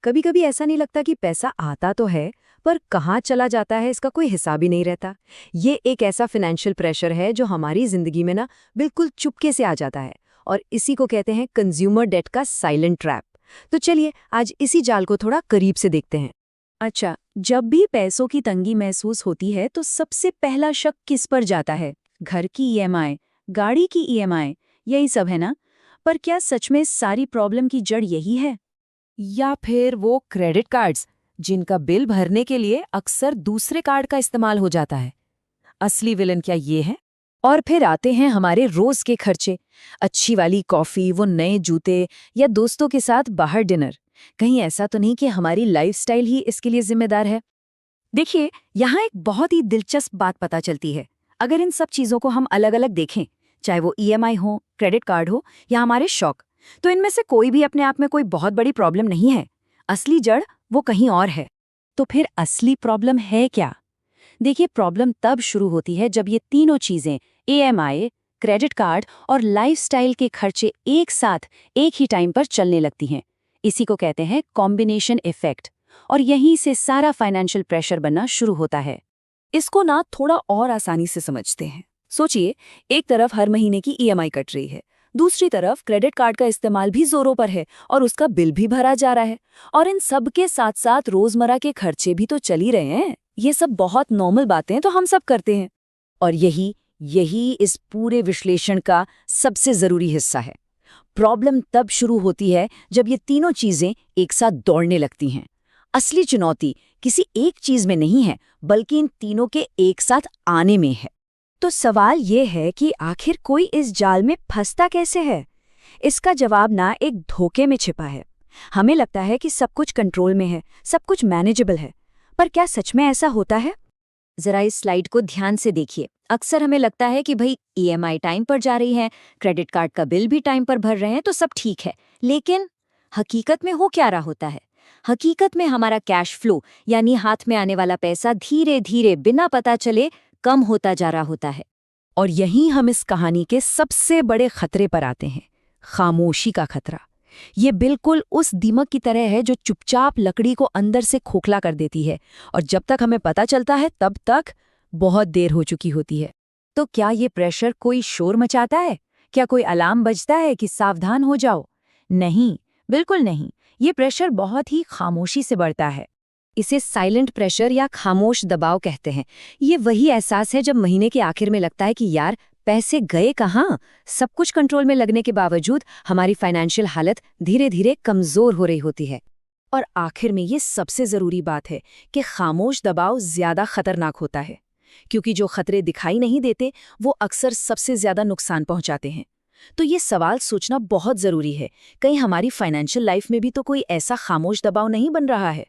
कभी कभी ऐसा नहीं लगता कि पैसा आता तो है पर कहाँ चला जाता है इसका कोई हिसाब ही नहीं रहता। ये एक ऐसा फाइनेंशियल प्रेशर है जो हमारी जिंदगी में ना बिल्कुल चुपके से आ जाता है और इसी को कहते हैं कंज्यूमर डेट का साइलेंट ट्रैप। तो चलिए आज इसी जाल को थोड़ा करीब से देखते हैं। अच्छा, जब भी पैसों की तंगी महसूस होती है तो सबसे पहला शक किस पर जाता है? घर की ईएमआई, गाड़ी की ईएमआई, यही सब है ना? पर क्या सच में सारी प्रॉब्लम की जड़ यही है? या फिर वो क्रेडिट कार्ड्स जिनका बिल भरने के लिए अक्सर दूसरे कार्ड का इस्तेमाल हो जाता है। असली विलन क्या ये है? और फिर आते हैं हमारे रोज के खर्चे, अच्छी वाली कॉफी, वो नए जूते या दोस्तों के साथ बाहर डिनर। कहीं ऐसा तो नहीं कि हमारी लाइफस्टाइल ही इसके लिए जिम्मेदार है? देखिए, यहाँ एक बहुत ही दिलचस्प बात पता चलती है। अगर इन सब चीजों को हम अलग अलग देखें, चाहे वो ईएमआई हो, क्रेडिट कार्ड हो या हमारे शौक, तो इनमें से कोई भी अपने आप में कोई बहुत बड़ी प्रॉब्लम नहीं है। असली जड़ वो कहीं और है। तो फिर असली प्रॉब्लम है क्या? देखिए, प्रॉब्लम तब शुरू होती है जब ये तीनों चीजें, ईएमआई, क्रेडिट कार्ड और लाइफस्टाइल के खर्चे एक साथ एक ही टाइम पर चलने लगती हैं। इसी को कहते हैं कॉम्बिनेशन इफेक्ट। और यहीं से सारा फाइनेंशियल प्रेशर बनना शुरू होता है। इसको ना थोड़ा और आसानी से समझते हैं। सोचिए, एक तरफ हर महीने की ईएमआई कट रही है, दूसरी तरफ क्रेडिट कार्ड का इस्तेमाल भी जोरों पर है और उसका बिल भी भरा जा रहा है। और इन सब के साथ साथ रोजमर्रा के खर्चे भी तो चल ही रहे हैं। ये सब बहुत नॉर्मल बातें तो हम सब करते हैं। और यही इस पूरे विश्लेषण का सबसे जरूरी हिस्सा है। प्रॉब्लम तब शुरू होती है जब ये तीनों चीजें एक साथ दौड़ने लगती हैं। असली चुनौती किसी एक चीज में नहीं है, बल्कि इन तीनों के एक साथ आने में है। तो सवाल ये है कि आखिर कोई इस जाल में फंसता कैसे है? इसका जवाब ना एक धोखे में छिपा है। हमें लगता है कि सब कुछ कंट्रोल में है, सब कुछ मैनेजेबल है। पर क्या सच में ऐसा होता है? जरा इस स्लाइड को ध्यान से देखिए। अक्सर हमें लगता है कि भाई ईएमआई टाइम पर जा रही है, क्रेडिट कार्ड का बिल भी टाइम पर भर रहे हैं तो सब ठीक है। लेकिन हकीकत में हो क्या रहा होता है? हकीकत में हमारा कैश फ्लो यानी हाथ में आने वाला पैसा धीरे धीरे बिना पता चले कम होता जा रहा होता है। और यहीं हम इस कहानी के सबसे बड़े खतरे पर आते हैं, खामोशी का खतरा। ये बिल्कुल उस दीमक की तरह है जो चुपचाप लकड़ी को अंदर से खोखला कर देती है और जब तक हमें पता चलता है तब तक बहुत देर हो चुकी होती है। तो क्या ये प्रेशर कोई शोर मचाता है? क्या कोई अलार्म बजता है कि सावधान हो जाओ? नहीं, बिल्कुल नहीं। ये प्रेशर बहुत ही खामोशी से बढ़ता है। इसे साइलेंट प्रेशर या खामोश दबाव कहते हैं। ये वही एहसास है जब महीने के आखिर में लगता है कि यार पैसे गए कहाँ। सब कुछ कंट्रोल में लगने के बावजूद हमारी फाइनेंशियल हालत धीरे धीरे कमजोर हो रही होती है। और आखिर में ये सबसे जरूरी बात है कि खामोश दबाव ज्यादा खतरनाक होता है, क्योंकि जो खतरे दिखाई नहीं देते वो अक्सर सबसे ज्यादा नुकसान पहुंचाते हैं। तो ये सवाल सोचना बहुत जरूरी है, कहीं हमारी फाइनेंशियल लाइफ में भी तो कोई ऐसा खामोश दबाव नहीं बन रहा है।